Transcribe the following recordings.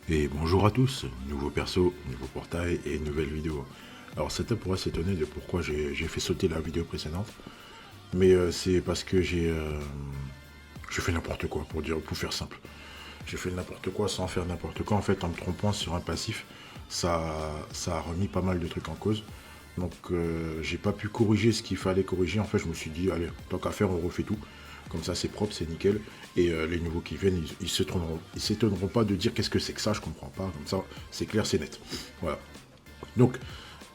Et bonjour à tous, nouveau perso, nouveau portail et nouvelle vidéo. Alors certains pourraient s'étonner de pourquoi j'ai fait sauter la vidéo précédente, mais c'est parce que j'ai fait n'importe quoi pour faire simple. J'ai fait n'importe quoi sans faire n'importe quoi en fait en me trompant sur un passif. Ça, ça a remis pas mal de trucs en cause. Donc j'ai pas pu corriger ce qu'il fallait corriger. En fait je me suis dit allez, tant qu'à faire on refait tout. Comme ça c'est propre, c'est nickel. Et les nouveaux qui viennent, ils s'étonneront pas de dire qu'est-ce que c'est que ça, je comprends pas. Comme ça c'est clair, c'est net. Voilà. Donc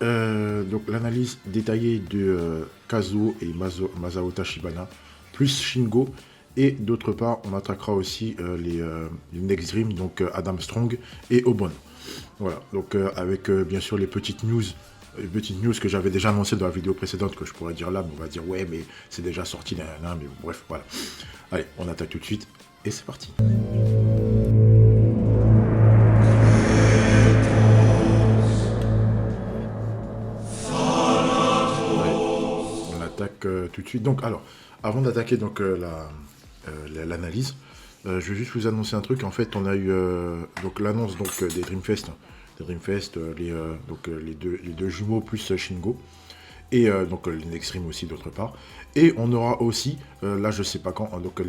l'analyse détaillée de Kazuo et Masao Tachibana, plus Shingo. Et d'autre part, on attaquera aussi les Next Dream, donc Adam Strong et Obon. Voilà, donc avec bien sûr les petites news que j'avais déjà annoncées dans la vidéo précédente, que je pourrais dire là, mais on va dire ouais, mais c'est déjà sorti, nanana, mais bref, voilà. Allez, on attaque tout de suite, et c'est parti. On attaque tout de suite. Donc, alors, avant d'attaquer donc l'analyse, je vais juste vous annoncer un truc. En fait, on a eu donc l'annonce donc des Dreamfest, les deux jumeaux plus Shingo et donc les Nextream aussi d'autre part. Et on aura aussi, là je sais pas quand, hein, donc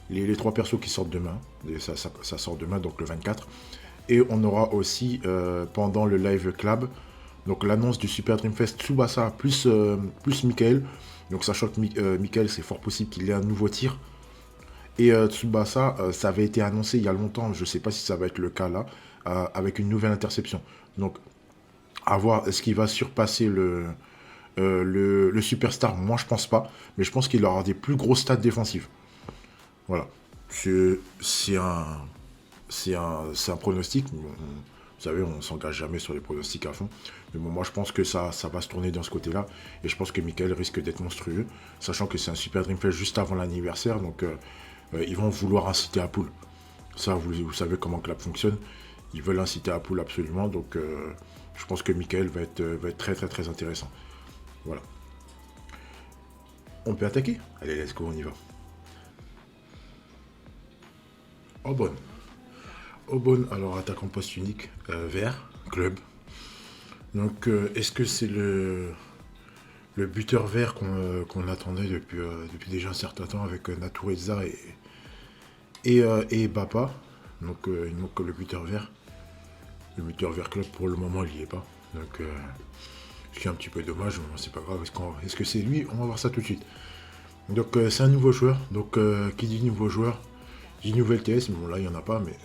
les trois persos qui sortent demain. Ça sort demain, donc le 24. Et on aura aussi pendant le live club donc l'annonce du Super Dreamfest Tsubasa plus Michael. Donc sachant que Michael, c'est fort possible qu'il ait un nouveau tir. Et Tsubasa, ça avait été annoncé il y a longtemps, je ne sais pas si ça va être le cas là, avec une nouvelle interception. Donc à voir, est-ce qu'il va surpasser le Superstar? Moi je pense pas, mais je pense qu'il aura des plus gros stats défensifs. Voilà. C'est un, c'est un pronostic. Vous savez, on s'engage jamais sur les pronostics à fond. Mais bon, moi, je pense que ça va se tourner dans ce côté-là. Et je pense que Michael risque d'être monstrueux. Sachant que c'est un Super Dreamfest juste avant l'anniversaire. Donc, ils vont vouloir inciter à poule. Ça, vous savez comment Clap fonctionne. Ils veulent inciter à poule absolument. Donc, je pense que Michael va être très, très, très intéressant. Voilà. On peut attaquer? Allez, let's go, on y va. Oh, bonne. Aubonne, alors attaquant poste unique, vert, club. Donc est-ce que c'est le buteur vert qu'on attendait depuis déjà un certain temps avec Natureza et Bapa. Donc il manque que le buteur vert. Le buteur vert club pour le moment il n'y est pas. Donc ce qui est un petit peu dommage, mais c'est pas grave. Est-ce que c'est lui? On va voir ça tout de suite. Donc c'est un nouveau joueur. Donc qui dit nouveau joueur dit nouvelle TS, mais bon là il n'y en a pas, mais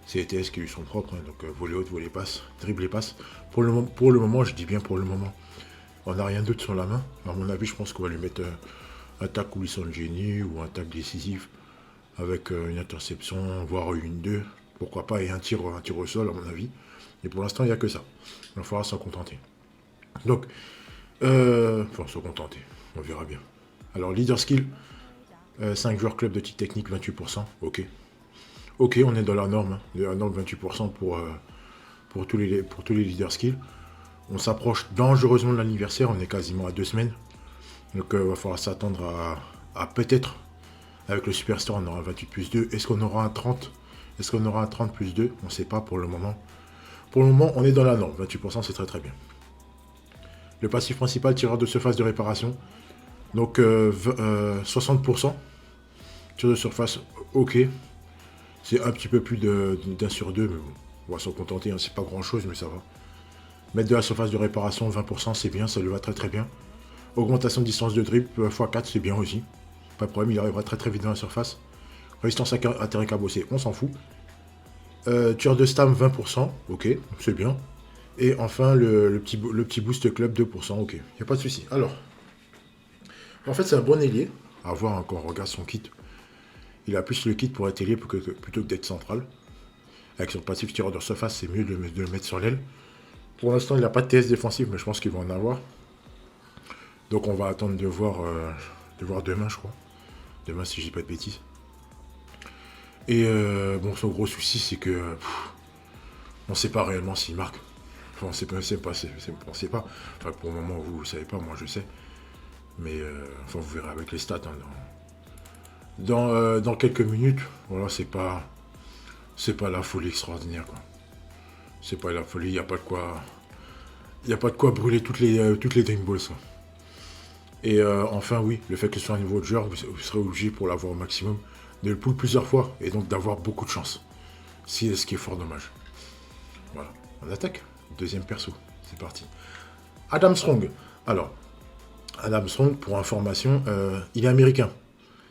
c'est les TS qui lui sont propres, hein, donc voler haute, voler passe, dribble et passe. Pour le moment, je dis bien pour le moment, on n'a rien d'autre sur la main. À mon avis, je pense qu'on va lui mettre un tac ou son génie ou un tac décisif avec une interception, voire une 2 pourquoi pas, et un tir au sol, à mon avis. Et pour l'instant, il n'y a que ça. Il va falloir s'en contenter. Donc, enfin, se contenter, on verra bien. Alors, leader skill, 5 joueurs club de tic technique, 28%, ok. Ok, on est dans la norme, hein. La norme 28% pour tous les leaders skills. On s'approche dangereusement de l'anniversaire, on est quasiment à 2 semaines. Donc il va falloir s'attendre à peut-être, avec le Superstar, on aura un 28 plus 2. Est-ce qu'on aura un 30? Est-ce qu'on aura un 30 plus 2? On ne sait pas pour le moment. Pour le moment, on est dans la norme, 28%, c'est très très bien. Le passif principal, tireur de surface de réparation. Donc 60%. Tir de surface, ok. C'est un petit peu plus d'un sur deux, mais bon, on va s'en contenter, hein. C'est pas grand chose, mais ça va. Mettre de la surface de réparation, 20%, c'est bien, ça lui va très très bien. Augmentation de distance de dribble, x4, c'est bien aussi. Pas de problème, il arrivera très très vite dans la surface. Résistance à terrain cabossé, on s'en fout. Tueur de stam, 20%, ok, c'est bien. Et enfin, le petit boost club, 2%, ok, il n'y a pas de souci. Alors, en fait, c'est un bon ailier. À voir quand on regarde son kit. Il a plus le kit pour être ailier plutôt que d'être central. Avec son passif tireur de surface, c'est mieux de le mettre sur l'aile. Pour l'instant, il n'a pas de TS défensif, mais je pense qu'il va en avoir. Donc on va attendre de voir demain, je crois. Demain, si je dis pas de bêtises. Et bon, son gros souci, c'est que on ne sait pas réellement s'il marque. Enfin, on ne sait pas. Enfin, pour le moment, vous ne savez pas, moi je sais. Mais enfin, vous verrez avec les stats. Hein, dans quelques minutes, voilà, c'est pas c'est pas la folie extraordinaire, quoi. C'est pas la folie, il n'y a pas de quoi. Il n'y a pas de quoi brûler toutes les Dream Balls, quoi. Et enfin, oui, le fait que ce soit un niveau de joueur, vous serez obligé pour l'avoir au maximum de le pull plusieurs fois et donc d'avoir beaucoup de chance. Ce qui est fort dommage. Voilà, on attaque. Deuxième perso, c'est parti. Adam Strong. Alors, Adam Strong, pour information, il est américain.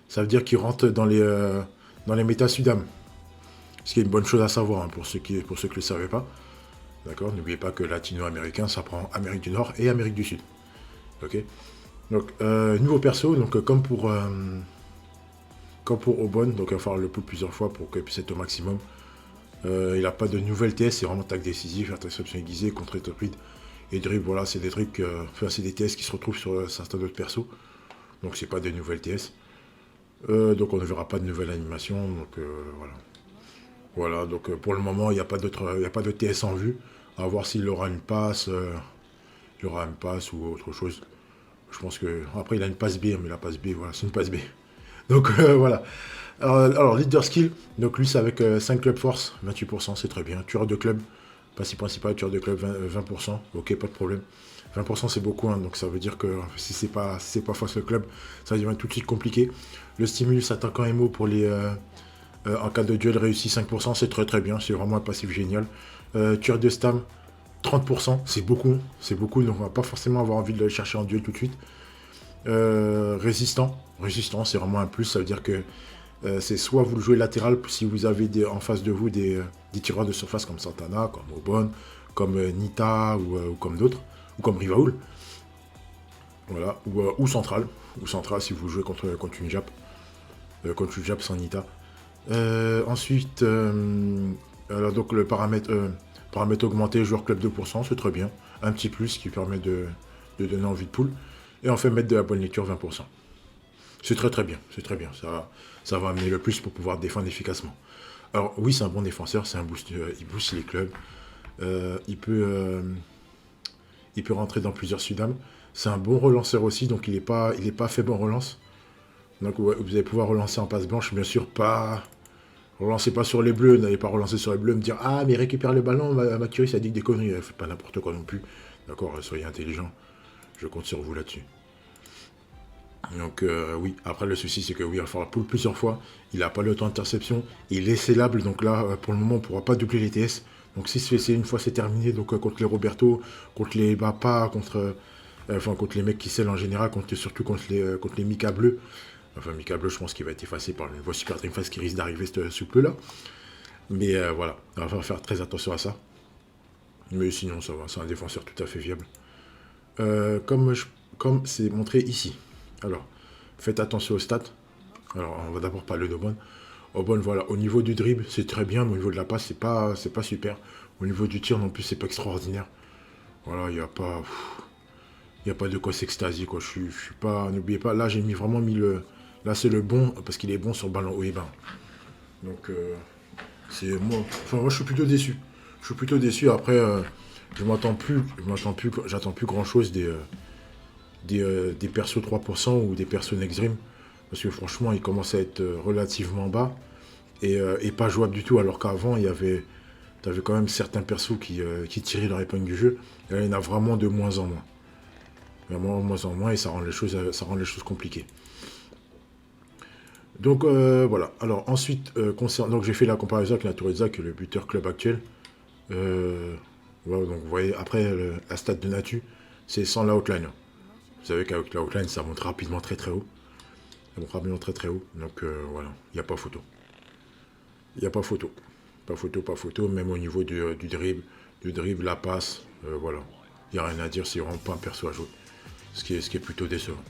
Ça veut dire qu'il rentre dans les méta Sudam. Ce qui est une bonne chose à savoir, hein, pour ceux qui ne le savaient pas. D'accord. N'oubliez pas que latino-américain, ça prend Amérique du Nord et Amérique du Sud. Ok. Donc, nouveau perso, donc comme pour Obon, donc il va falloir le pull plusieurs fois pour qu'il puisse être au maximum. Il n'a pas de nouvelle TS, c'est vraiment attaque décisive, interception aiguisée, contre rapide et dribble. Voilà, c'est des trucs, c'est des TS qui se retrouvent sur certains autres persos. Donc c'est pas des nouvelles TS. Donc on ne verra pas de nouvelle animation. Donc voilà. Voilà, donc pour le moment, il n'y a pas de TS en vue. À voir s'il aura une passe, ou autre chose. Je pense que. Après, il a une passe B, mais la passe B, voilà, c'est une passe B. Donc voilà. Alors, leader skill, donc lui c'est avec 5 club force, 28%, c'est très bien. Tueur de club, passif principal, tueur de club 20%, ok, pas de problème. 20% c'est beaucoup, hein, donc ça veut dire que si c'est pas face le club, ça devient tout de suite compliqué. Le stimulus attaquant MO pour les en cas de duel réussi 5%, c'est très très bien, c'est vraiment un passif génial. Tueur de stam, 30%, c'est beaucoup, donc on va pas forcément avoir envie de le chercher en duel tout de suite. Résistant, c'est vraiment un plus, ça veut dire que c'est soit vous le jouez latéral si vous avez en face de vous des tireurs de surface comme Santana, comme Obon, comme Nita ou comme d'autres, ou comme Rivaoul. Voilà, ou central si vous jouez contre une Jap, sans Nita. Ensuite, alors donc le paramètre augmenté, joueur club 2%, c'est très bien. Un petit plus qui permet de donner envie de pool. Et enfin mettre de la bonne lecture 20%. C'est très très bien, ça va amener le plus pour pouvoir défendre efficacement. Alors oui, c'est un bon défenseur, c'est un boost, il booste les clubs, il peut rentrer dans plusieurs Sudam. C'est un bon relanceur aussi, donc il est pas faible en relance. Donc ouais, vous allez pouvoir relancer en passe blanche, bien sûr pas. Relancez pas sur les bleus, n'allez pas relancer sur les bleus, me dire ah mais récupère le ballon, Mathieu ça dit que des conneries, faites pas n'importe quoi non plus. D'accord, soyez intelligent, je compte sur vous là-dessus. Donc oui, après le souci c'est que oui, il va falloir pull plusieurs fois, il n'a pas le temps d'interception, il est scellable, donc là pour le moment on ne pourra pas doubler les TS. Donc si c'est une fois c'est terminé, donc contre les Roberto, contre les Bapa, contre les mecs qui scellent en général, surtout contre les Mika bleus. Enfin Mika bleu je pense qu'il va être effacé par le nouveau Super Dream Fast qui risque d'arriver ce bleu là. Mais voilà, on va faire très attention à ça. Mais sinon ça va, c'est un défenseur tout à fait viable. Comme c'est montré ici. Alors, faites attention aux stats. Alors, on va d'abord parler d'Obon. Obon, voilà, au niveau du dribble, c'est très bien, mais au niveau de la passe, c'est pas super. Au niveau du tir, non plus, c'est pas extraordinaire. Voilà, il n'y a pas de quoi s'extasier, quoi. Je suis pas, n'oubliez pas, là, j'ai vraiment mis le... Là, c'est le bon, parce qu'il est bon sur ballon haut et bas. Donc, c'est moi... Enfin, moi, je suis plutôt déçu. Après, j'attends plus grand-chose des persos 3% ou des persos Next Dream, parce que franchement ils commencent à être relativement bas et pas jouables du tout, alors qu'avant t'avais quand même certains persos qui tiraient leur épingle du jeu, et là il y en a vraiment de moins en moins. Vraiment de moins en moins, et ça rend les choses compliquées. Donc voilà, alors ensuite, donc j'ai fait la comparaison avec Natureza, qui est le buteur club actuel. Voilà, donc vous voyez, après la stat de Natu, c'est sans la outline. Vous savez qu'avec la outline, ça monte rapidement très très haut. Donc voilà, il n'y a pas photo. Pas photo, même au niveau du dribble, la passe, voilà. Il n'y a rien à dire, c'est vraiment pas un perso à jouer. Ce qui est plutôt décevant.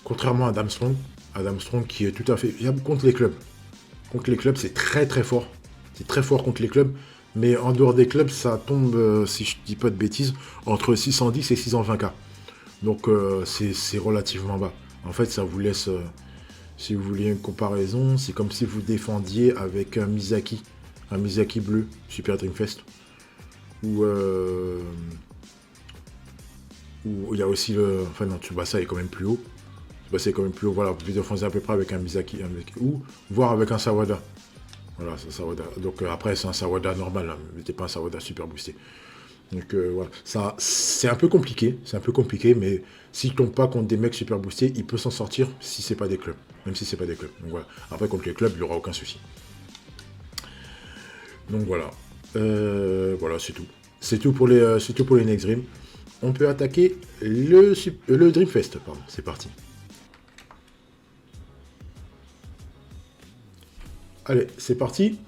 Contrairement à Adam Strong qui est tout à fait... contre les clubs. Contre les clubs, c'est très très fort. C'est très fort contre les clubs. Mais en dehors des clubs, ça tombe, si je dis pas de bêtises, entre 610 et 620K. Donc c'est relativement bas. En fait, ça vous laisse, si vous vouliez une comparaison, c'est comme si vous défendiez avec un Misaki bleu, Super Dream Fest. Ou il y a aussi enfin non, Tsubasa est quand même plus haut. Voilà, vous pouvez défendre à peu près avec un Misaki, ou voire avec un Sawada. Voilà, c'est un Sawada. Donc après, c'est un Sawada normal, hein, mais pas un Sawada super boosté. Donc voilà, ça, c'est un peu compliqué, mais s'il tombe pas contre des mecs super boostés, il peut s'en sortir si c'est pas des clubs, même si c'est pas des clubs. Donc voilà. Après contre les clubs, il n'y aura aucun souci. Donc voilà, voilà c'est tout. C'est tout pour les Next Dream. On peut attaquer le Dreamfest, pardon. C'est parti. Allez, c'est parti.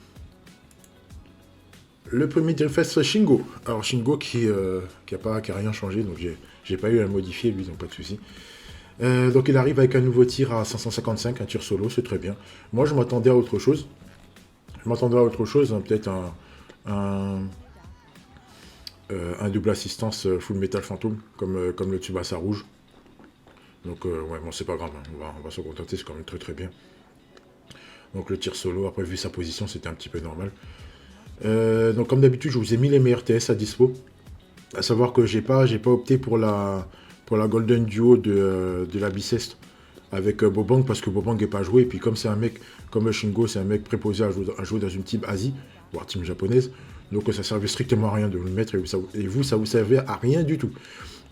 Le premier Dreamfest, c'est Shingo. Alors Shingo qui a rien changé, donc j'ai pas eu à le modifier, lui, donc pas de souci. Donc il arrive avec un nouveau tir à 555, un tir solo, c'est très bien. Moi je m'attendais à autre chose. Hein, peut-être un double assistance Full Metal Phantom, comme le Tsubasa rouge. Donc ouais, bon c'est pas grave, hein. On va se contenter, c'est quand même très très bien. Donc le tir solo, après vu sa position, c'était un petit peu normal. Donc comme d'habitude, je vous ai mis les meilleurs TS à dispo. À savoir que j'ai pas opté pour la Golden Duo de la Biceste avec Bobang, parce que Bobang n'est pas joué. Et puis comme c'est un mec, comme Shingo, c'est un mec préposé à jouer dans une team Asie, voire team japonaise. Donc ça servait strictement à rien de le mettre, et vous, ça vous servait à rien du tout.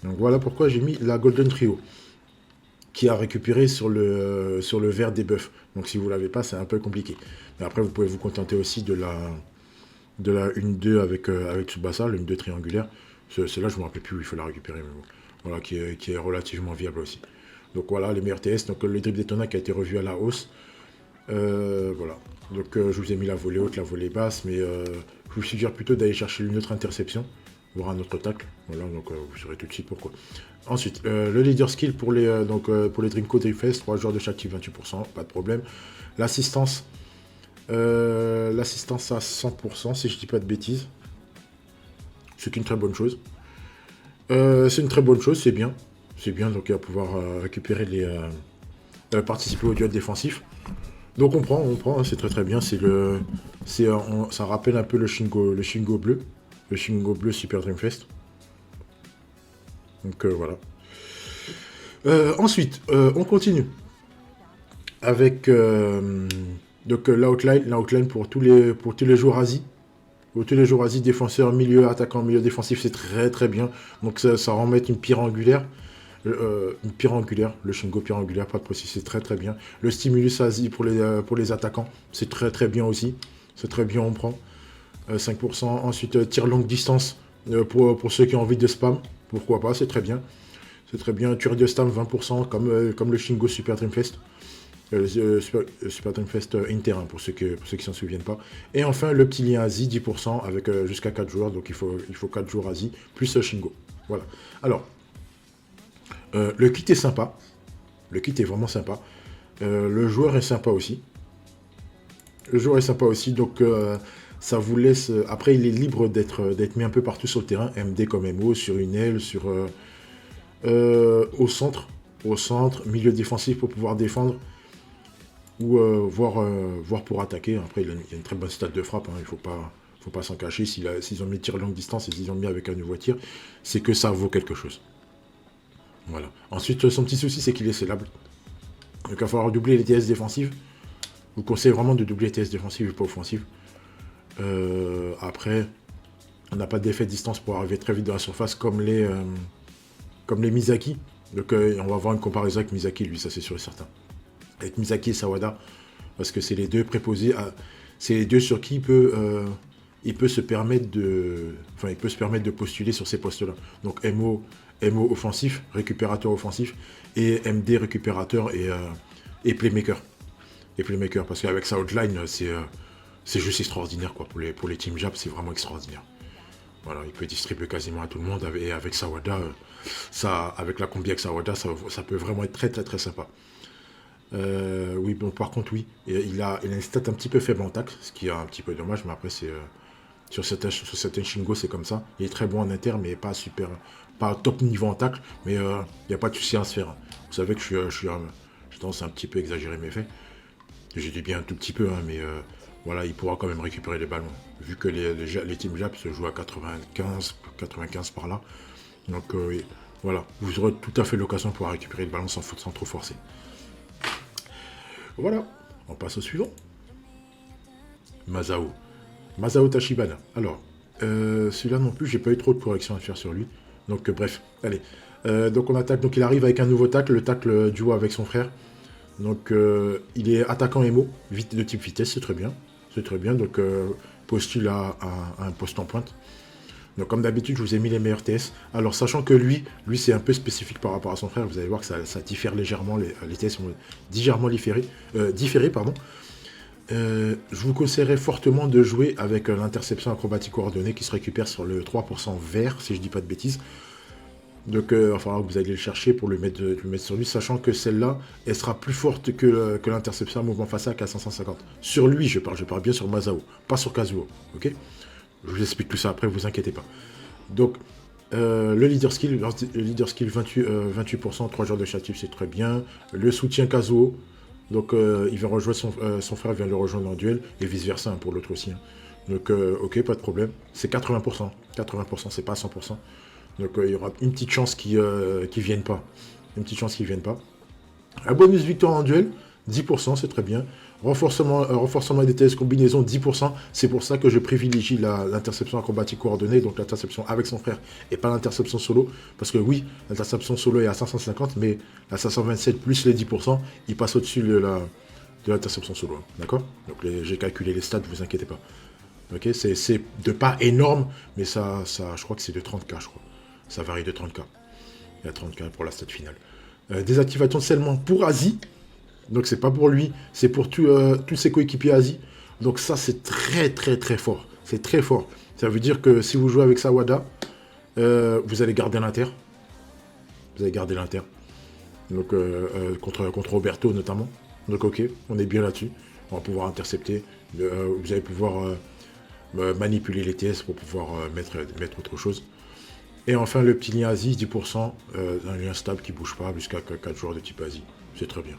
Donc voilà pourquoi j'ai mis la Golden Trio, qui a récupéré sur le vert des buffs. Donc si vous l'avez pas, c'est un peu compliqué. Mais après, vous pouvez vous contenter aussi de la 1-2 avec Tsubasa, le 1-2 triangulaire. Celle-là, je ne me rappelle plus où il faut la récupérer. Mais bon. Voilà, qui est relativement viable aussi. Donc voilà, les meilleurs TS. Donc le drip Daytona qui a été revu à la hausse. Voilà. Donc je vous ai mis la volée haute, la volée basse, mais je vous suggère plutôt d'aller chercher une autre interception, voire un autre tacle. Voilà, donc vous saurez tout de suite pourquoi. Ensuite, le leader skill pour les Dreamco Dreamfest, 3 joueurs de chaque type, 28%, pas de problème. L'assistance à 100%, si je dis pas de bêtises. C'est une très bonne chose. C'est une très bonne chose, c'est bien. C'est bien, donc il va pouvoir récupérer participer au duel défensif. Donc on prend, hein, c'est très très bien. Ça rappelle un peu le Shingo bleu. Le Shingo bleu Super Dreamfest. Donc voilà. Ensuite, on continue. Avec l'outline pour tous les joueurs Asie. Pour tous les joueurs Asie, défenseur, milieu, attaquant, milieu défensif, c'est très très bien. Donc ça remet une pierre angulaire. Le Shingo pierre angulaire, pas de précis, c'est très très bien. Le stimulus Asie pour les attaquants, c'est très très bien aussi. C'est très bien, on prend. 5%. Ensuite, tir longue distance pour ceux qui ont envie de spam. Pourquoi pas, c'est très bien. C'est très bien. Tuerie de stam, 20%, comme le Shingo Super Dreamfest. Super Dreamfest Inter, hein, pour ceux qui s'en souviennent pas. Et enfin, le petit lien Asie, 10%, avec jusqu'à 4 joueurs. Donc il faut 4 joueurs Asie, plus Shingo. Voilà. Alors, le kit est sympa. Le kit est vraiment sympa. Le joueur est sympa aussi. Donc ça vous laisse... après, il est libre d'être mis un peu partout sur le terrain. MD comme MO, sur une aile, au centre, milieu défensif pour pouvoir défendre, ou voir pour attaquer. Après, il a une très bonne stat de frappe, hein. Il faut pas s'en cacher. S'ils ont mis tir longue distance et s'ils ont mis avec un nouveau tir, c'est que ça vaut quelque chose. Voilà. Ensuite, son petit souci, c'est qu'il est scellable. Donc il va falloir doubler les TS défensives. Je vous conseille vraiment de doubler les TS défensives et pas offensives. Après, on n'a pas d'effet de distance pour arriver très vite dans la surface comme les Misaki. Donc on va avoir une comparaison avec Misaki, lui, ça c'est sûr et certain. Avec Misaki et Sawada, parce que c'est les deux préposés, c'est les deux sur qui il peut se permettre de postuler sur ces postes-là. Donc MO offensif, récupérateur offensif, et MD récupérateur et playmaker. Parce qu'avec sa outline, c'est juste extraordinaire, quoi. Pour les team Jap, c'est vraiment extraordinaire. Voilà, il peut distribuer quasiment à tout le monde, et avec Sawada, avec la combi avec Sawada, ça peut vraiment être très très très sympa. Oui, bon, par contre, oui, il a une stat un petit peu faible en tacle, ce qui est un petit peu dommage, mais après, sur certains Shingo, c'est comme ça. Il est très bon en inter, mais pas top niveau en tacle, mais il n'y a pas de souci à se faire. Vous savez que j'ai tendance à un petit peu exagérer mes faits. J'ai dit bien un tout petit peu, hein, mais voilà, il pourra quand même récupérer les ballons. Vu que les teams Jap se jouent à 95 par là. Donc voilà, vous aurez tout à fait l'occasion de pouvoir récupérer le ballon sans trop forcer. Voilà, on passe au suivant. Masao. Masao Tachibana. Alors, celui-là non plus, j'ai pas eu trop de corrections à faire sur lui. Donc, bref, allez. Donc, on attaque. Donc, il arrive avec un nouveau tacle, le tacle duo avec son frère. Donc, il est attaquant MO, de type vitesse, c'est très bien. C'est très bien. Donc, postule à un poste en pointe. Donc, comme d'habitude, je vous ai mis les meilleurs TS. Alors, sachant que lui c'est un peu spécifique par rapport à son frère, vous allez voir que ça diffère légèrement. Les TS sont légèrement différés, pardon. Je vous conseillerais fortement de jouer avec l'interception acrobatique coordonnée qui se récupère sur le 3% vert, si je dis pas de bêtises. Donc, il va falloir que vous allez le chercher pour le mettre sur lui, sachant que celle-là, elle sera plus forte que l'interception à mouvement face à 550. Sur lui, je parle bien sur Masao, pas sur Kazuo, ok? Je vous explique tout ça après, vous inquiétez pas. Donc, le leader skill 28%, 3 jours de chat-type, c'est très bien. Le soutien Kazuo, donc il vient rejoindre son frère, vient le rejoindre en duel, et vice-versa pour l'autre aussi. Hein. Donc, ok, pas de problème. C'est 80%, 80%, c'est pas 100%. Donc, il y aura une petite chance qui vienne pas. Une petite chance qui vienne pas. Un bonus victoire en duel, 10%, c'est très bien. Renforcement des TS combinaison, 10%. C'est pour ça que je privilégie l'interception acrobatique coordonnée, donc l'interception avec son frère, et pas l'interception solo. Parce que oui, l'interception solo est à 550, mais la 527 plus les 10%, il passe au-dessus de l'interception solo. D'accord? Donc j'ai calculé les stats, vous inquiétez pas. Ok, c'est de pas énorme, mais ça, je crois que c'est de 30K, je crois. Ça varie de 30K. Il y a 30K pour la stat finale. Désactivation de scellement pour Asie. Donc c'est pas pour lui, c'est pour tous ses coéquipiers Asie. Donc ça c'est très très très fort. C'est très fort. Ça veut dire que si vous jouez avec Sawada, vous allez garder l'inter. Vous allez garder l'inter. Donc contre Roberto notamment. Donc ok, on est bien là-dessus. On va pouvoir intercepter. Vous allez pouvoir manipuler les TS pour pouvoir mettre autre chose. Et enfin le petit lien Asie, 10%, un lien stable qui bouge pas jusqu'à 4 joueurs de type Asie. C'est très bien.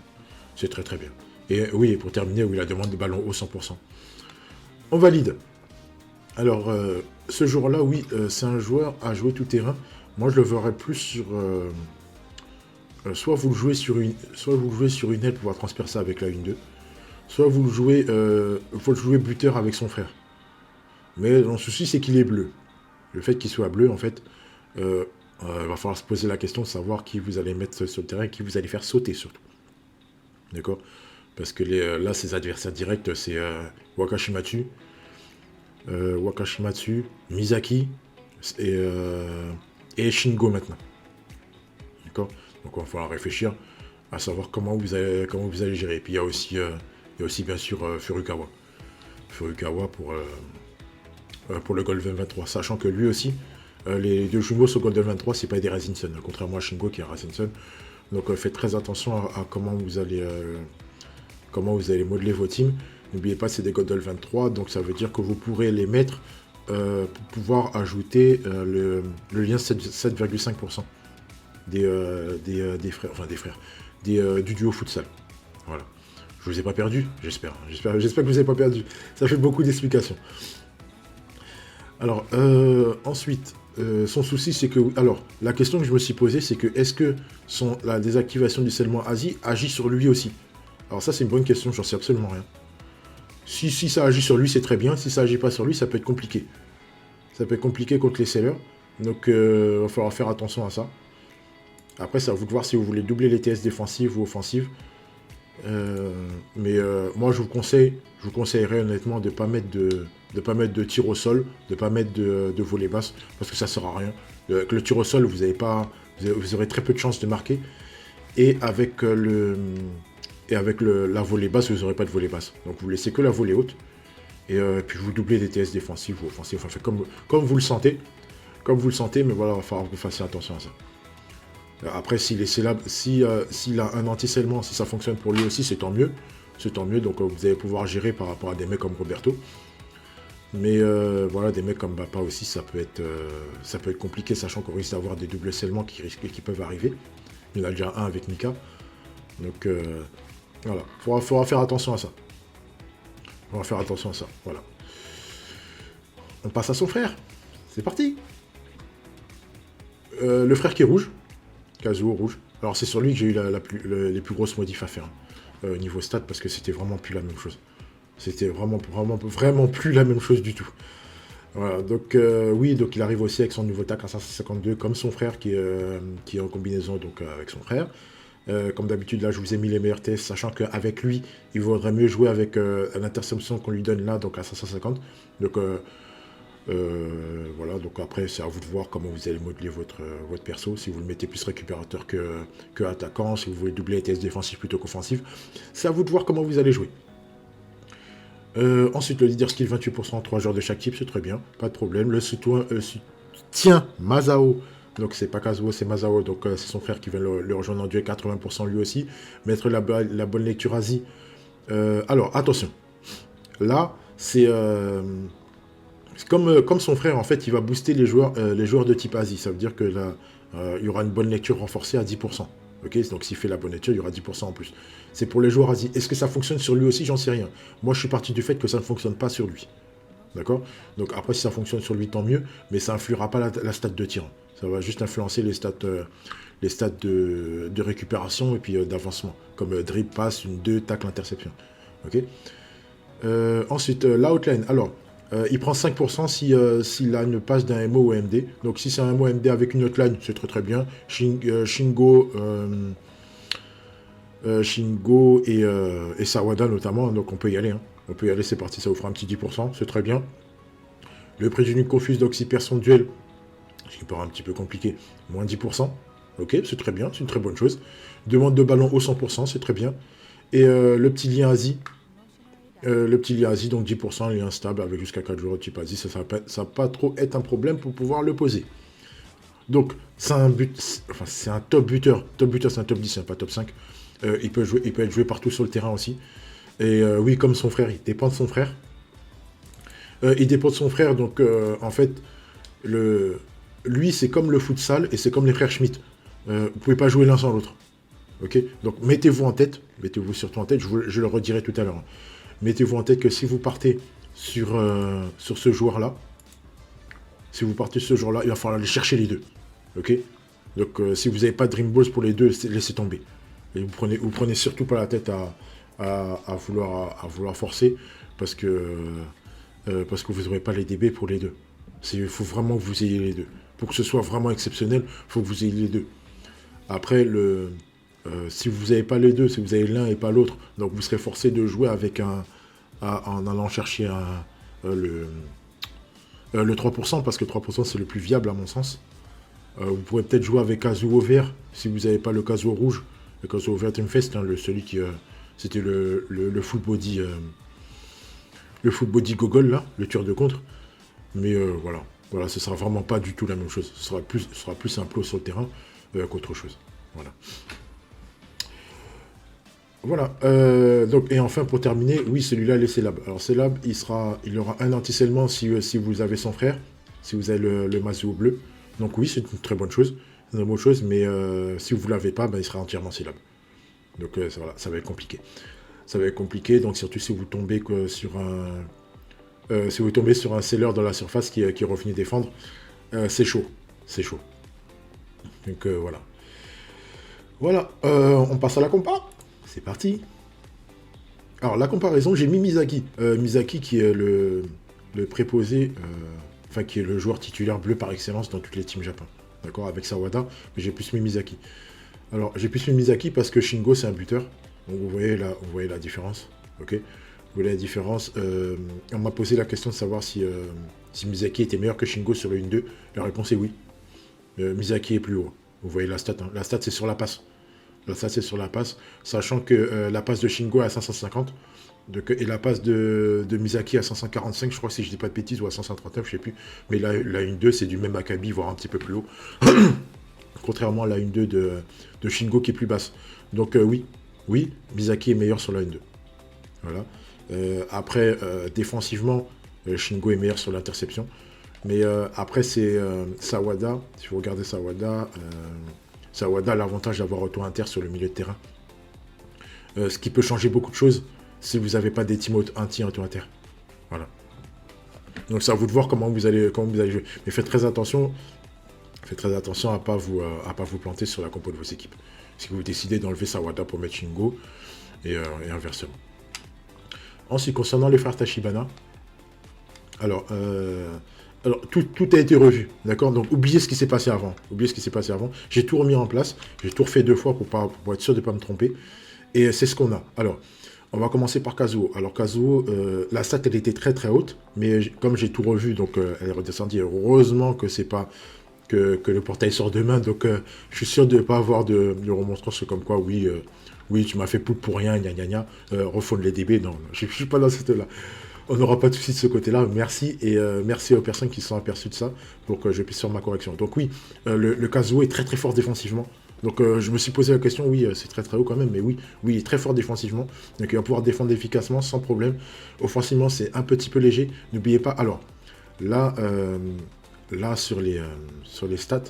C'est très très bien. Et oui, et pour terminer, oui, la demande de ballon haut 100%. On valide. Alors, ce joueur-là, oui, c'est un joueur à jouer tout terrain. Moi, je le verrais plus sur... soit vous le jouez sur une aile pour pouvoir transpercer avec la 1-2. Soit vous le jouez... faut le jouer buteur avec son frère. Mais le souci, c'est qu'il est bleu. Le fait qu'il soit bleu, en fait, va falloir se poser la question de savoir qui vous allez mettre sur le terrain et qui vous allez faire sauter, surtout. D'accord? Parce que là, ses adversaires directs, c'est Wakashimatsu, Misaki et Shingo maintenant. D'accord? Donc, il va falloir réfléchir à savoir comment vous allez gérer. Et puis, il y a aussi bien sûr, Furukawa. Furukawa pour le Golden 23. Sachant que lui aussi, les deux jumeaux sur Golden 23, c'est pas des Razinson, contrairement à Shingo qui est Razinson. Donc faites très attention à comment vous allez modeler vos teams. N'oubliez pas, c'est des Golden 23, donc ça veut dire que vous pourrez les mettre pour pouvoir ajouter le lien 7,5% des frères, du duo futsal. Voilà. Je vous ai pas perdu, j'espère. J'espère que vous n'avez pas perdu. Ça fait beaucoup d'explications. Alors, ensuite, son souci, c'est que... Alors, la question que je me suis posée, c'est que est-ce que la désactivation du scellement Asie agit sur lui aussi? Alors ça, c'est une bonne question, j'en sais absolument rien. Si ça agit sur lui, c'est très bien. Si ça agit pas sur lui, ça peut être compliqué. Ça peut être compliqué contre les sellers. Donc, il va falloir faire attention à ça. Après, c'est à vous de voir si vous voulez doubler les TS défensives ou offensives. Mais moi, je vous conseillerais honnêtement de ne pas mettre de tir au sol, de ne pas mettre de volée basse, parce que ça ne sert à rien. Le tir au sol, vous aurez très peu de chances de marquer. Et avec la volée basse, vous n'aurez pas de volée basse. Donc vous laissez que la volée haute. Et puis vous doublez des TS défensifs ou offensifs. Enfin, comme vous le sentez. Comme vous le sentez, mais voilà, il va falloir que vous fassiez attention à ça. Après, s'il a un anti-scellement, si ça fonctionne pour lui aussi, c'est tant mieux. C'est tant mieux, donc vous allez pouvoir gérer par rapport à des mecs comme Roberto. Mais voilà, des mecs comme Bappa aussi, ça peut être compliqué, sachant qu'on risque d'avoir des doubles scellements qui peuvent arriver. Il y en a déjà un avec Mika. Donc voilà, faudra faire attention à ça. Voilà. On passe à son frère. C'est parti. Le frère qui est rouge. Kazuo rouge. Alors c'est sur lui que j'ai eu les plus grosses modifs à faire. Niveau stats, parce que c'était vraiment plus la même chose. C'était vraiment plus la même chose du tout. Voilà, donc oui, donc il arrive aussi avec son nouveau tac à 552, comme son frère qui est en combinaison donc, avec son frère. Comme d'habitude, là, je vous ai mis les meilleurs tests, sachant qu'avec lui, il vaudrait mieux jouer avec l'interception qu'on lui donne là, donc à 550. Donc voilà, donc après, c'est à vous de voir comment vous allez modeler votre perso. Si vous le mettez plus récupérateur que attaquant, si vous voulez doubler les tests défensifs plutôt qu'offensifs, c'est à vous de voir comment vous allez jouer. Ensuite, le leader skill 28%, 3 joueurs de chaque type, c'est très bien, pas de problème. Le soutien Masao, donc c'est pas Kazuo, c'est Masao, donc c'est son frère qui vient le rejoindre en duel, 80% lui aussi. Mettre la bonne lecture Asie. Alors, attention, là, c'est comme son frère, en fait, il va booster les joueurs de type Asie. Ça veut dire que là, il y aura une bonne lecture renforcée à 10%. Ok, donc s'il fait la bonne lecture, il y aura 10% en plus. C'est pour les joueurs Asie. Est-ce que ça fonctionne sur lui aussi? J'en sais rien. Moi, je suis parti du fait que ça ne fonctionne pas sur lui. D'accord? Donc après, si ça fonctionne sur lui, tant mieux, mais ça influera pas la stat de tir. Ça va juste influencer les stats de récupération et puis d'avancement, comme dribble, passe, une 2, tacle, interception. Ok? Ensuite, l'outline. Alors, il prend 5% s'il a une passe d'un MO ou MD. Donc si c'est un MO MD avec une outline, c'est très très bien. Shingo et Sawada notamment, donc on peut y aller. Hein. On peut y aller, c'est parti, ça vous fera un petit 10%, c'est très bien. Le prix d'une confuse, donc s'il perd son duel, ce qui paraît un petit peu compliqué, moins 10%. Ok, c'est très bien, c'est une très bonne chose. Demande de ballon au 100%, c'est très bien. Et le petit lien Asie, donc 10%, lien stable avec jusqu'à 4 joueurs de type Asie, ça va pas trop être un problème pour pouvoir le poser. Donc, c'est un top buteur. Top buteur, c'est un top 10, pas top 5. Il peut être joué partout sur le terrain aussi. Et oui, comme son frère, il dépend de son frère. Donc en fait, lui, c'est comme le futsal et c'est comme les frères Schmitt. Vous pouvez pas jouer l'un sans l'autre. Ok? Donc mettez-vous en tête, mettez-vous surtout en tête, je le redirai tout à l'heure. Mettez-vous en tête que si vous partez sur ce joueur-là, il va falloir aller chercher les deux. Ok? Donc si vous n'avez pas de Dream Balls pour les deux, laissez tomber. Et vous prenez surtout pas la tête à vouloir forcer parce que vous n'aurez pas les DB pour les deux. Il faut vraiment que vous ayez les deux. Pour que ce soit vraiment exceptionnel, il faut que vous ayez les deux. Après, si vous n'avez pas les deux, si vous avez l'un et pas l'autre, donc vous serez forcé de jouer avec en allant chercher le 3%, parce que 3% c'est le plus viable à mon sens. Vous pourrez peut-être jouer avec Kazuo vert, si vous n'avez pas le Kazuo rouge. Le Kazuo vert Teamfest, hein, celui qui... c'était le full body... le full body gogol, là, le tueur de contre. Mais voilà. Voilà, ce sera vraiment pas du tout la même chose. Ce sera plus simple sur le terrain qu'autre chose. Voilà. Voilà. Donc, et enfin, pour terminer, oui, celui-là, les Célab. Alors, Célab, il aura un anti-scellement si vous avez son frère, si vous avez le Mazuo bleu. Donc oui, c'est une très bonne chose. C'est une bonne chose, mais si vous ne l'avez pas, ben, il sera entièrement Célab. Donc voilà, ça va être compliqué. Ça va être compliqué, donc surtout si vous tombez sur un seller dans la surface qui est revenu défendre, c'est chaud. C'est chaud. Donc voilà. Voilà, on passe à la compa. C'est parti. Alors la comparaison, j'ai mis Misaki. Misaki qui est le préposé, qui est le joueur titulaire bleu par excellence dans toutes les teams Japon. D'accord, avec Sawada, mais j'ai plus mis Misaki. Alors j'ai plus mis Misaki parce que Shingo c'est un buteur. Donc vous voyez la différence. Ok. Vous voyez la différence. On m'a posé la question de savoir si Misaki était meilleur que Shingo sur le 1-2. La réponse est oui. Misaki est plus haut. Vous voyez la stat. Hein. La stat c'est sur la passe. La stat c'est sur la passe. Sachant que la passe de Shingo est à 550. Et la passe de Misaki à 545, je crois que si je dis pas de bêtises, ou à 539, je sais plus. Mais la 1-2 c'est du même acabit, voire un petit peu plus haut. Contrairement à la 1-2 de Shingo qui est plus basse. Donc oui, Misaki est meilleur sur la 1-2. Voilà. Après, défensivement, Shingo est meilleur sur l'interception. Mais après, c'est Sawada. Si vous regardez Sawada, Sawada a l'avantage d'avoir auto inter sur le milieu de terrain. Ce qui peut changer beaucoup de choses si vous n'avez pas des teams anti-auto inter. Voilà. Donc c'est à vous de voir comment vous allez jouer. Mais faites très attention. Faites très attention à ne pas vous planter sur la compo de vos équipes. Si vous décidez d'enlever Sawada pour mettre Shingo, et inversement. Ensuite, concernant les frères Tachibana, alors, tout a été revu, d'accord? Donc, oubliez ce qui s'est passé avant. Oubliez ce qui s'est passé avant. J'ai tout remis en place. J'ai tout refait 2 fois pour être sûr de ne pas me tromper. Et c'est ce qu'on a. Alors, on va commencer par Kazuo. Alors, Kazuo, la stat, elle était très très haute. Mais comme j'ai tout revu, donc elle est redescendue. Heureusement que c'est pas... Que le portail sort demain. Donc, je suis sûr de ne pas avoir de remontrance comme quoi, oui, oui, tu m'as fait poudre pour rien, gna gna gna. Refondre les DB. Non, je ne suis pas dans cette là. On n'aura pas de soucis de ce côté-là. Merci et merci aux personnes qui se sont aperçues de ça pour que je puisse faire ma correction. Donc oui, le Kazuo est très très fort défensivement. Donc je me suis posé la question, oui, c'est très très haut quand même, mais oui, oui, il est très fort défensivement. Donc il va pouvoir défendre efficacement sans problème. Offensivement, c'est un petit peu léger. N'oubliez pas, alors, là, sur les stats,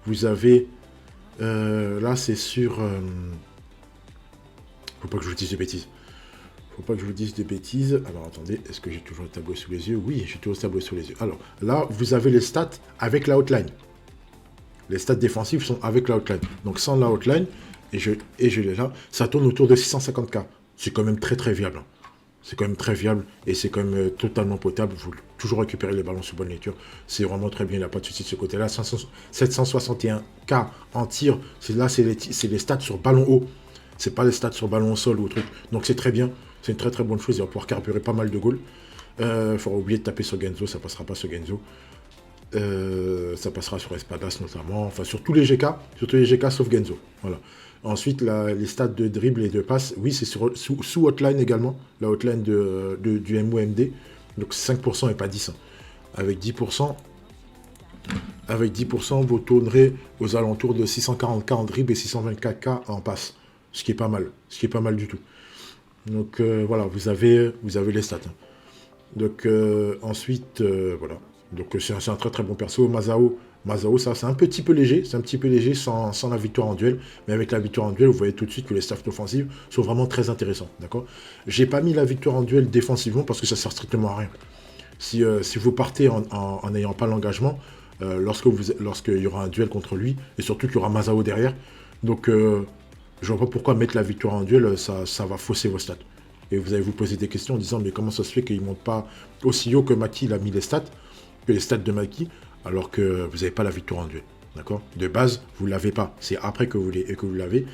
vous avez, là c'est sur... faut pas que je vous dise de bêtises. Faut pas que je vous dise des bêtises. Alors attendez, est-ce que j'ai toujours le tableau sous les yeux? Oui, j'ai toujours le tableau sous les yeux. Alors là, vous avez les stats avec la outline. Les stats défensifs sont avec la outline. Donc sans la outline, et je l'ai là, ça tourne autour de 650K. C'est quand même très très viable. C'est quand même très viable et c'est quand même totalement potable. Vous toujours récupérer les ballons sous bonne lecture. C'est vraiment très bien, il n'y a pas de souci de ce côté-là. 761K en tir, là c'est les stats sur ballon haut. C'est pas les stats sur ballon au sol ou truc. Donc c'est très bien. C'est une très très bonne chose. Il va pouvoir carburer pas mal de goals. Il faudra oublier de taper sur Genzo. Ça passera pas sur Genzo. Ça passera sur Espadas notamment. Enfin sur tous les GK. Sur tous les GK sauf Genzo. Voilà. Ensuite, les stats de dribble et de passe. Oui, c'est sous hotline également. La hotline du MOMD. Donc 5% et pas 10. Hein. Avec 10%. Avec 10%, vous tournerez aux alentours de 640K en dribble et 624K en passe. Ce qui est pas mal. Ce qui est pas mal du tout. Donc voilà, vous avez les stats. Hein. Donc ensuite, voilà. Donc c'est un très très bon perso. Masao, ça c'est un petit peu léger. C'est un petit peu léger sans la victoire en duel. Mais avec la victoire en duel, vous voyez tout de suite que les stats offensives sont vraiment très intéressants. D'accord. J'ai pas mis la victoire en duel défensivement parce que ça sert strictement à rien. Si vous partez en n'ayant pas l'engagement, lorsqu'il y aura un duel contre lui, et surtout qu'il y aura Masao derrière, donc je vois pas pourquoi mettre la victoire en duel, ça va fausser vos stats. Et vous allez vous poser des questions en disant, mais comment ça se fait qu'il ne monte pas aussi haut que Maki, il a mis les stats, que les stats de Maki, alors que vous n'avez pas la victoire en duel. D'accord. De base, vous ne l'avez pas. C'est après que vous l'avez.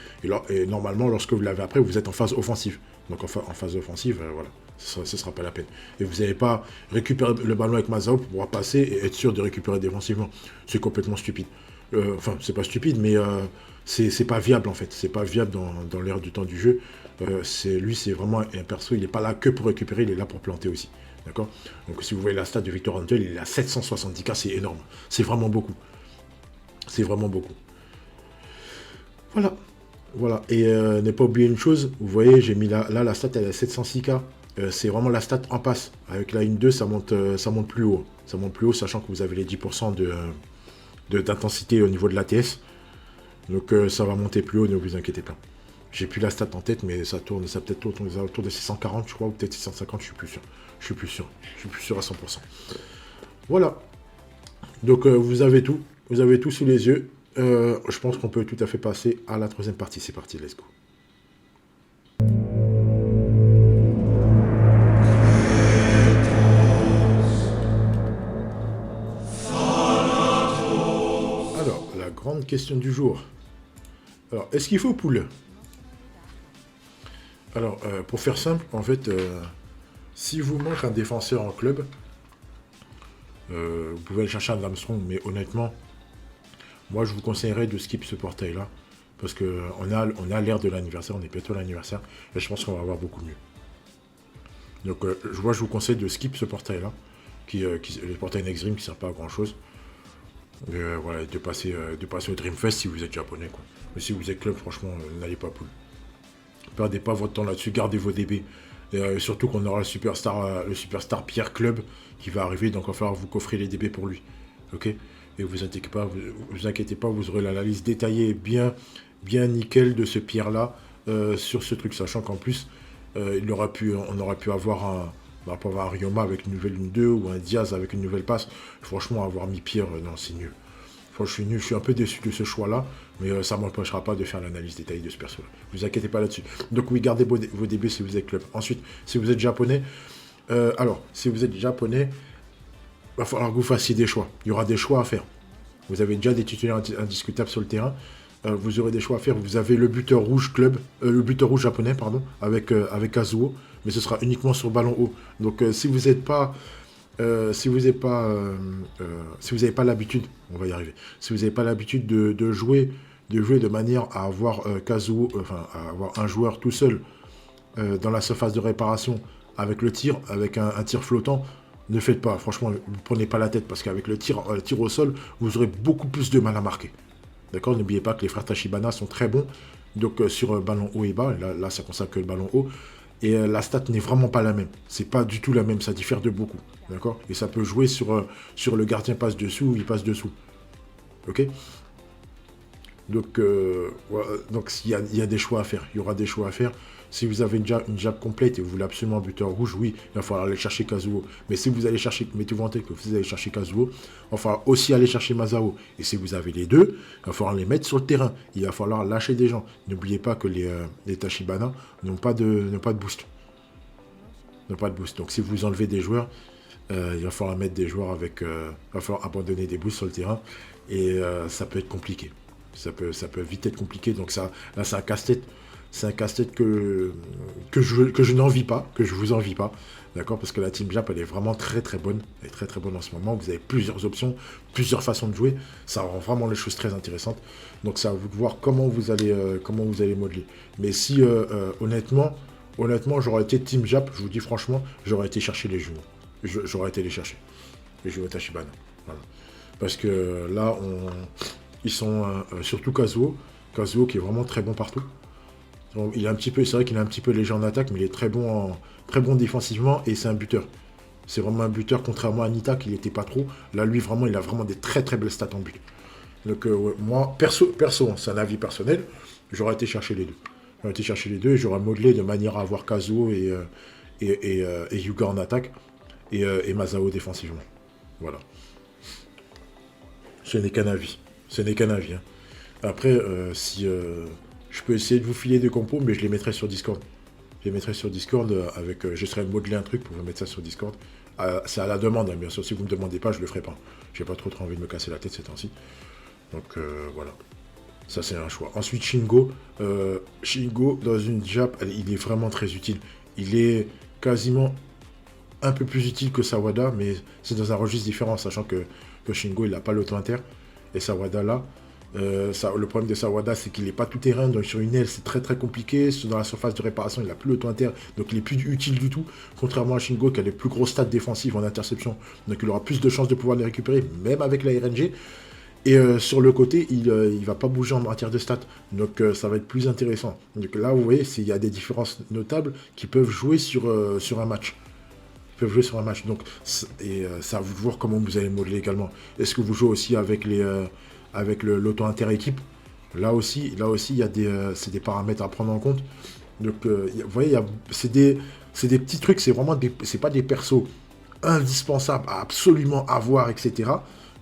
Et normalement, lorsque vous l'avez après, vous êtes en phase offensive. Donc en phase offensive, voilà, ce ne sera pas la peine. Et vous n'allez pas récupérer le ballon avec Masao pour pouvoir passer et être sûr de récupérer défensivement. C'est complètement stupide. Enfin, c'est pas stupide, mais c'est pas viable en fait. C'est pas viable dans l'ère du temps du jeu. Lui, c'est vraiment un perso. Il n'est pas là que pour récupérer, il est là pour planter aussi. D'accord. Donc si vous voyez la stat de Victor Antel, il est à 770K, c'est énorme. C'est vraiment beaucoup. C'est vraiment beaucoup. Voilà. Voilà. Et ne pas oublier une chose, vous voyez, j'ai mis là la stat elle est à 706K. C'est vraiment la stat en passe. Avec la 1-2, ça monte plus haut. Ça monte plus haut, sachant que vous avez les 10% d'intensité au niveau de l'ATS. Donc ça va monter plus haut, ne vous inquiétez pas. J'ai plus la stat en tête, mais ça peut-être tourne autour de 640, je crois, ou peut-être 650, je suis plus sûr. Je suis plus sûr à 100%. Voilà. Donc vous avez tout. Vous avez tout sous les yeux. Je pense qu'on peut tout à fait passer à la troisième partie. C'est parti, let's go. Alors, la grande question du jour. Alors, est-ce qu'il faut pool? Alors, pour faire simple, en fait, si vous manque un défenseur en club, vous pouvez aller chercher un Armstrong, mais honnêtement, moi, je vous conseillerais de skip ce portail-là, parce qu'on a l'ère de l'anniversaire, on est bientôt à l'anniversaire, et je pense qu'on va avoir beaucoup mieux. Donc, je vous conseille de skip ce portail-là, le portail Next Dream qui ne sert pas à grand-chose. Voilà, de passer au Dreamfest si vous êtes japonais, quoi. Mais si vous êtes club, franchement, n'allez pas pool. Perdez pas votre temps là-dessus, gardez vos DB. Et surtout qu'on aura le superstar Pierre Club qui va arriver, donc il va falloir vous coffrer les DB pour lui. Ok. Et vous inquiétez pas, vous aurez la liste détaillée bien nickel de ce Pierre-là sur ce truc, sachant qu'en plus, on aurait pu avoir un Ryoma avec une nouvelle 1-2 ou un Diaz avec une nouvelle passe. Franchement, avoir mis Pierre, non, c'est nul. Franchement, je suis un peu déçu de ce choix-là, mais ça ne m'empêchera pas de faire l'analyse détaillée de ce perso-là. Ne vous inquiétez pas là-dessus. Donc oui, gardez vos débuts si vous êtes club. Ensuite, si vous êtes japonais, si vous êtes japonais, il va falloir que vous fassiez des choix. Il y aura des choix à faire. Vous avez déjà des titulaires indiscutables sur le terrain. Vous aurez des choix à faire. Vous avez le buteur rouge le buteur rouge japonais, pardon, avec Kazuo, mais ce sera uniquement sur ballon haut. Donc si vous n'êtes pas si vous n'avez pas l'habitude, on va y arriver. Si vous n'avez pas l'habitude de jouer de manière à avoir Kazuo, enfin à avoir un joueur tout seul dans la surface de réparation avec le tir, avec un tir flottant, ne faites pas. Franchement, ne prenez pas la tête parce qu'avec le tir au sol, vous aurez beaucoup plus de mal à marquer. D'accord. N'oubliez pas que les frères Tachibana sont très bons. Donc sur ballon haut et bas, là ça concerne que le ballon haut. Et la stat n'est vraiment pas la même. C'est pas du tout la même, ça diffère de beaucoup. D'accord. Et ça peut jouer sur le gardien passe dessous ou il passe dessous. Ok. Donc, il y a des choix à faire. Il y aura des choix à faire. Si vous avez déjà une jab complète et vous voulez absolument un buteur rouge, oui, il va falloir aller chercher Kazuo. Mais si vous allez chercher, mettez-vous en tête que vous allez chercher Kazuo, il va falloir aussi aller chercher Masao. Et si vous avez les deux, il va falloir les mettre sur le terrain. Il va falloir lâcher des gens. N'oubliez pas que les Tachibana n'ont pas de boost. N'ont pas de boost. Donc si vous enlevez des joueurs, il va falloir mettre des joueurs avec... il va falloir abandonner des boosts sur le terrain. Et ça peut être compliqué. Ça peut vite être compliqué. Donc là, c'est un casse-tête. C'est un casse-tête que je n'envie pas, que je vous envie pas. D'accord. Parce que la Team Jap, elle est vraiment très très bonne. Elle est très très bonne en ce moment. Vous avez plusieurs options, plusieurs façons de jouer. Ça rend vraiment les choses très intéressantes. Donc c'est à vous de voir comment vous allez modeler. Mais si honnêtement, j'aurais été Team Jap, je vous dis franchement, j'aurais été chercher les jumeaux. J'aurais été les chercher. Les jumeaux Tachibana. Voilà. Parce que là, ils sont surtout Kazuo qui est vraiment très bon partout. Donc, c'est vrai qu'il est un petit peu léger en attaque, mais il est très bon défensivement et c'est un buteur. C'est vraiment un buteur, contrairement à Nita qui n'était pas trop. Là, lui, vraiment, il a vraiment des très très belles stats en but. Donc, moi, perso, c'est un avis personnel, j'aurais été chercher les deux. Et j'aurais modelé de manière à avoir Kazuo et Yuga en attaque et Masao défensivement. Voilà. Ce n'est qu'un avis. Hein. Après, je peux essayer de vous filer des compos, mais je les mettrai sur Discord. Je serai modeler un truc pour vous mettre ça sur Discord. C'est à la demande, hein, bien sûr. Si vous ne me demandez pas, je le ferai pas. J'ai pas trop envie de me casser la tête ces temps-ci. Donc voilà. Ça, c'est un choix. Ensuite, Shingo. Shingo, dans une Jap, il est vraiment très utile. Il est quasiment un peu plus utile que Sawada, mais c'est dans un registre différent, sachant que Shingo, il n'a pas l'auto-inter. Et Sawada, là, le problème de Sawada, c'est qu'il n'est pas tout terrain, donc sur une aile, c'est très très compliqué. Dans la surface de réparation, il n'a plus l'auto-inter, donc il est plus utile du tout. Contrairement à Shingo, qui a les plus grosses stats défensives en interception, donc il aura plus de chances de pouvoir les récupérer, même avec la RNG. Et sur le côté, il ne va pas bouger en matière de stats, donc ça va être plus intéressant. Donc là, vous voyez, il y a des différences notables qui peuvent jouer sur un match. Donc, ça va vous voir comment vous allez modeler également. Est-ce que vous jouez aussi avec l'auto-inter-équipe? Là aussi, il y a c'est des paramètres à prendre en compte. Donc, vous voyez, c'est des petits trucs, c'est pas des persos indispensables à absolument avoir, etc.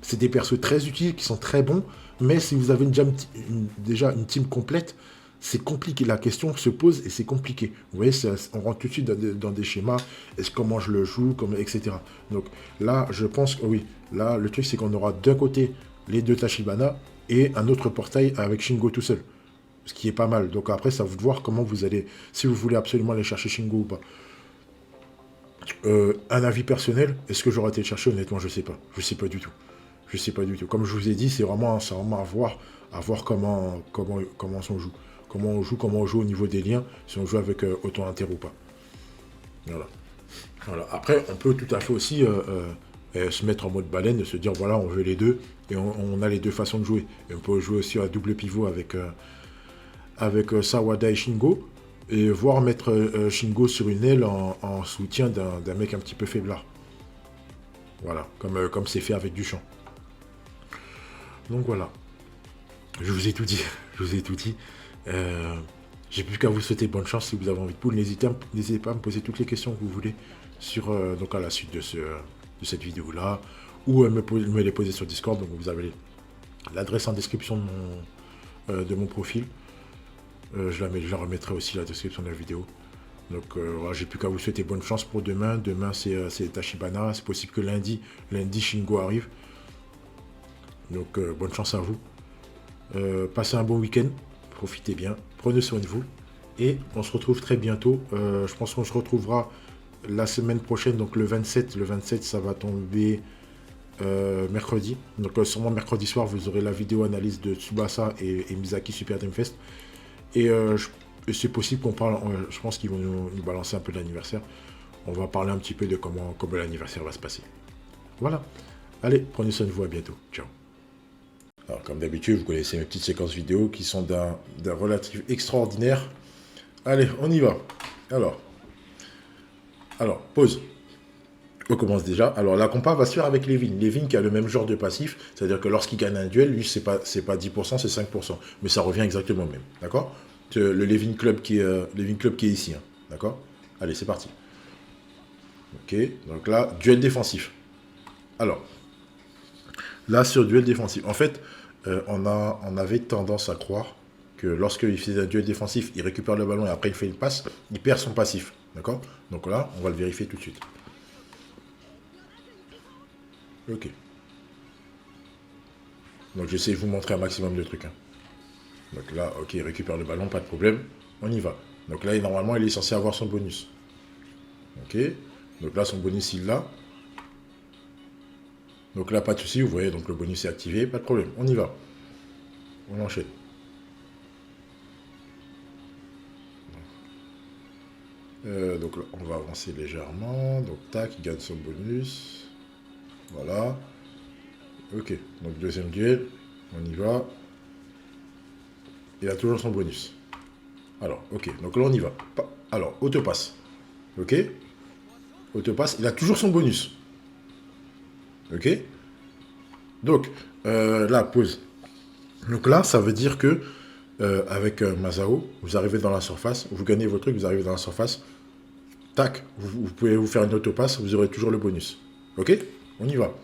C'est des persos très utiles, qui sont très bons, mais si vous avez déjà une team complète, c'est compliqué. La question se pose et c'est compliqué. Vous voyez, on rentre tout de suite dans des schémas. Comment je le joue, etc. Donc là, je pense que oui. Là, le truc, c'est qu'on aura d'un côté les deux Tachibana et un autre portail avec Shingo tout seul. Ce qui est pas mal. Donc après, ça vous de voir comment vous allez... Si vous voulez absolument aller chercher Shingo ou pas. Un avis personnel, est-ce que j'aurais été le chercher? Honnêtement, je sais pas. Je sais pas du tout. Comme je vous ai dit, c'est vraiment à voir comment on joue. Comment on joue au niveau des liens, si on joue avec auto-inter ou pas. Voilà. Après, on peut tout à fait aussi se mettre en mode baleine, se dire, voilà, on veut les deux, et on a les deux façons de jouer. Et on peut jouer aussi à double pivot avec Sawada et Shingo, et voir mettre Shingo sur une aile en soutien d'un mec un petit peu faiblard. Voilà, comme c'est fait avec Duchamp. Donc voilà. Je vous ai tout dit. J'ai plus qu'à vous souhaiter bonne chance si vous avez envie de poule. N'hésitez pas à me poser toutes les questions que vous voulez donc à la suite de cette vidéo-là, ou me les poser sur Discord. Donc vous avez l'adresse en description de mon profil. Je la remettrai aussi la description de la vidéo. Donc voilà, j'ai plus qu'à vous souhaiter bonne chance pour demain. Demain c'est Tachibana. C'est possible que lundi Shingo arrive. Donc bonne chance à vous. Passez un bon week-end. Profitez bien. Prenez soin de vous. Et on se retrouve très bientôt. Je pense qu'on se retrouvera la semaine prochaine. Donc le 27. Le 27 ça va tomber mercredi. Donc sûrement mercredi soir vous aurez la vidéo analyse de Tsubasa et Misaki Super Dream Fest. Et c'est possible qu'on parle, je pense qu'ils vont nous balancer un peu de l'anniversaire. On va parler un petit peu de comment l'anniversaire va se passer. Voilà. Allez, prenez soin de vous, à bientôt. Ciao. Alors, comme d'habitude, vous connaissez mes petites séquences vidéo qui sont d'un relatif extraordinaire. Allez, on y va. Alors, pause. On commence déjà. Alors, la compa va se faire avec Levin. Levin qui a le même genre de passif, c'est-à-dire que lorsqu'il gagne un duel, lui, c'est pas 10%, c'est 5%. Mais ça revient exactement au même. D'accord? Le Levin Club qui est ici. Hein, d'accord? Allez, c'est parti. Ok, donc là, duel défensif. Alors, là, sur duel défensif, en fait, on avait tendance à croire que lorsqu'il fait un duel défensif, il récupère le ballon et après il fait une passe, il perd son passif. D'accord? Donc là, on va le vérifier tout de suite. Ok. Donc j'essaie de vous montrer un maximum de trucs. Hein. Donc là, ok, il récupère le ballon, pas de problème. On y va. Donc là, normalement, il est censé avoir son bonus. Ok. Donc là, son bonus, il l'a. Donc là, pas de souci, vous voyez, donc le bonus est activé, pas de problème. On y va. On enchaîne. Donc là, on va avancer légèrement. Donc tac, il gagne son bonus. Voilà. Ok, donc deuxième duel. On y va. Il a toujours son bonus. Alors, ok, donc là on y va. Alors, autopasse. Ok. Autopasse, il a toujours son bonus. Ok. Donc, là, pause. Donc là, ça veut dire que avec Masao, vous arrivez dans la surface, vous gagnez vos trucs, vous arrivez dans la surface. Tac, vous pouvez vous faire une autopasse, vous aurez toujours le bonus. Ok. On y va.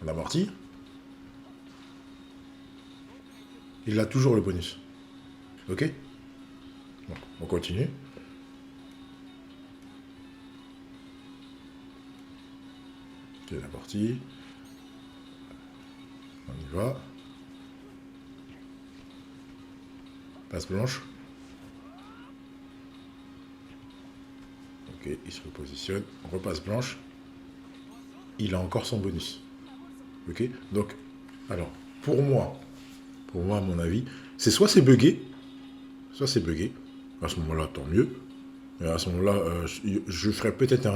On amortit. Il a toujours le bonus. Ok. Bon, on continue. C'est la partie. On y va. Passe blanche. Ok, il se repositionne. On repasse blanche. Il a encore son bonus. Ok. Donc, alors, pour moi, à mon avis, c'est soit c'est buggé, soit c'est buggé. À ce moment-là, tant mieux. Et à ce moment-là, je ferai peut-être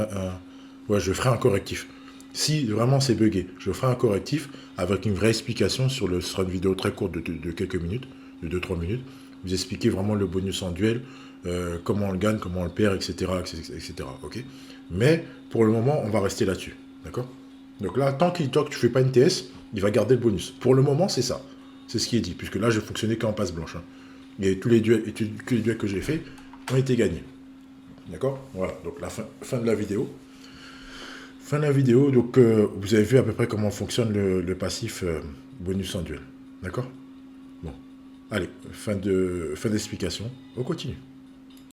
je ferai un correctif. Si vraiment c'est buggé, je ferai un correctif avec une vraie explication sur ce sera une vidéo très courte de quelques minutes, de 2-3 minutes. Vous expliquez vraiment le bonus en duel, comment on le gagne, comment on le perd, etc. etc. Ok. Mais pour le moment, on va rester là-dessus. D'accord. Donc là, tant que tu ne fais pas une TS, il va garder le bonus. Pour le moment, c'est ça. C'est ce qui est dit, puisque là, je fonctionnais qu'en passe blanche. Hein. Et tous les duels que j'ai faits ont été gagnés. D'accord. Voilà, donc la fin de la vidéo. Fin de la vidéo, donc vous avez vu à peu près comment fonctionne le passif bonus en duel. D'accord. Bon, allez, fin d'explication. On continue.